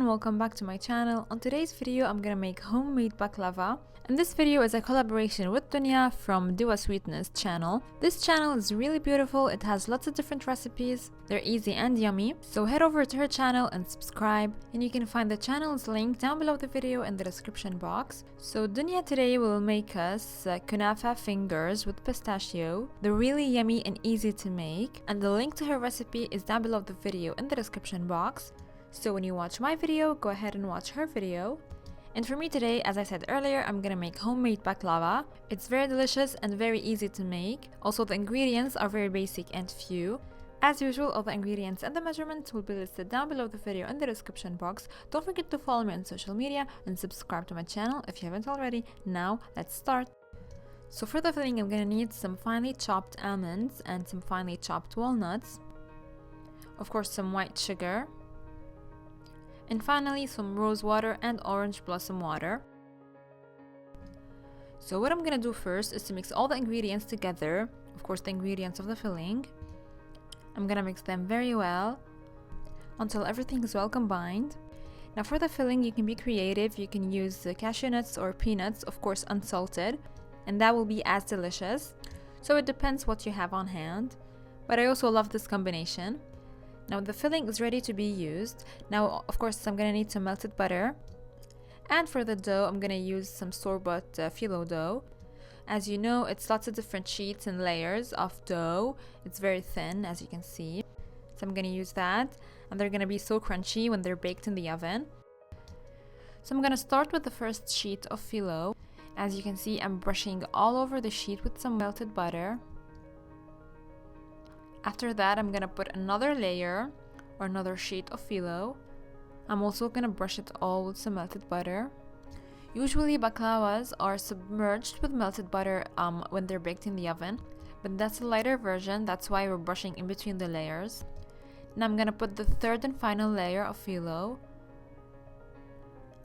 welcome back to my channel. On today's video I'm gonna make homemade baklava, and this video is a collaboration with Dunya from Do a Sweetness channel. This channel is really beautiful, it has lots of different recipes, they're easy and yummy, so head over to her channel and subscribe, and you can find the channel's link down below the video in the description box. So Dunya today will make us kunafa fingers with pistachio. They're really yummy and easy to make, and the link to her recipe is down below the video in the description box. So when you watch my video, go ahead and watch her video. And for me today, as I said earlier, I'm gonna make homemade baklava. It's very delicious and very easy to make. Also, the ingredients are very basic and few. As usual, all the ingredients and the measurements will be listed down below the video in the description box. Don't forget to follow me on social media and subscribe to my channel if you haven't already. Now, let's start. So for the filling, I'm gonna need some finely chopped almonds and some finely chopped walnuts. Of course, some white sugar. And finally, some rose water and orange blossom water. So what I'm gonna do first is to mix all the ingredients together, of course the ingredients of the filling. I'm gonna mix them very well until everything is well combined. Now for the filling, you can be creative. You can use cashew nuts or peanuts, of course unsalted, and that will be as delicious. So it depends what you have on hand, but I also love this combination. Now the filling is ready to be used. Now of course I'm gonna need some melted butter, and for the dough I'm gonna use some store-bought Phyllo dough. As you know, it's lots of different sheets and layers of dough. It's very thin, as you can see, so I'm gonna use that, and they're gonna be so crunchy when they're baked in the oven. So I'm gonna start with the first sheet of Phyllo. As you can see, I'm brushing all over the sheet with some melted butter. After that, I'm gonna put another layer or another sheet of Phyllo. I'm also gonna brush it all with some melted butter. Usually baklavas are submerged with melted butter when they're baked in the oven, but that's a lighter version, that's why we're brushing in between the layers. Now I'm gonna put the third and final layer of Phyllo.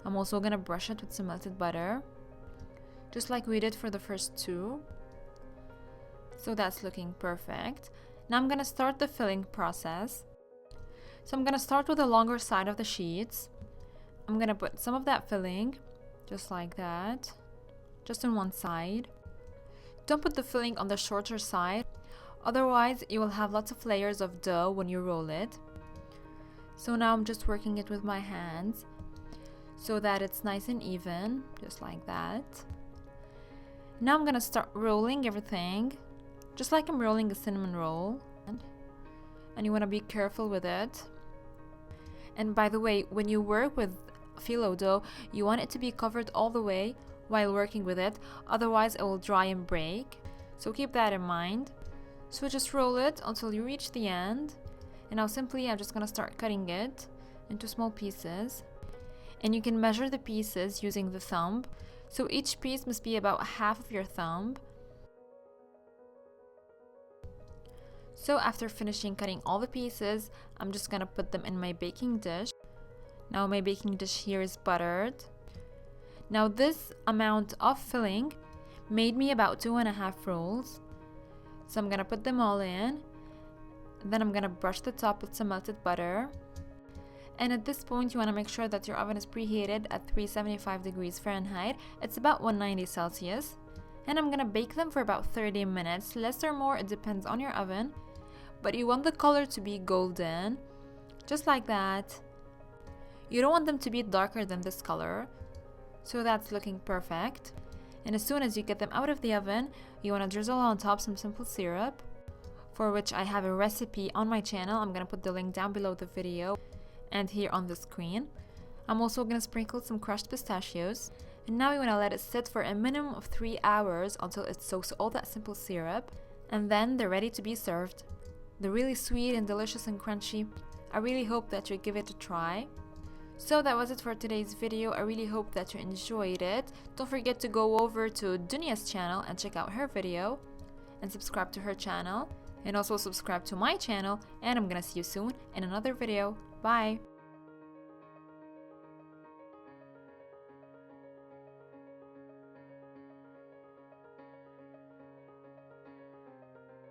I'm also gonna brush it with some melted butter, just like we did for the first two. So that's looking perfect. Now I'm gonna start the filling process. So I'm gonna start with the longer side of the sheets. I'm gonna put some of that filling, just like that, just on one side. Don't put the filling on the shorter side, otherwise you will have lots of layers of dough when you roll it. So now I'm just working it with my hands so that it's nice and even, just like that. Now I'm gonna start rolling everything, just like I'm rolling a cinnamon roll, and you want to be careful with it. And by the way, when you work with Phyllo dough, you want it to be covered all the way while working with it, otherwise it will dry and break, so keep that in mind. So just roll it until you reach the end, and now simply I'm just gonna start cutting it into small pieces, and you can measure the pieces using the thumb. So each piece must be about half of your thumb. So after finishing cutting all the pieces, I'm just gonna put them in my baking dish. Now my baking dish here is buttered. Now this amount of filling made me about 2.5 rolls. So I'm gonna put them all in. Then I'm gonna brush the top with some melted butter. And at this point, you wanna make sure that your oven is preheated at 375 degrees Fahrenheit. It's about 190 Celsius. And I'm gonna bake them for about 30 minutes, less or more, it depends on your oven. But you want the color to be golden, just like that. You don't want them to be darker than this color, so that's looking perfect. And as soon as you get them out of the oven, you want to drizzle on top some simple syrup, for which I have a recipe on my channel. I'm gonna put the link down below the video and here on the screen. I'm also gonna sprinkle some crushed pistachios, and now you want to let it sit for a minimum of 3 hours until it soaks all that simple syrup, and then they're ready to be served. They're really sweet and delicious and crunchy. I really hope that you give it a try. So that was it for today's video. I really hope that you enjoyed it. Don't forget to go over to Dunya's channel and check out her video, and subscribe to her channel, and also subscribe to my channel, and I'm gonna see you soon in another video. Bye!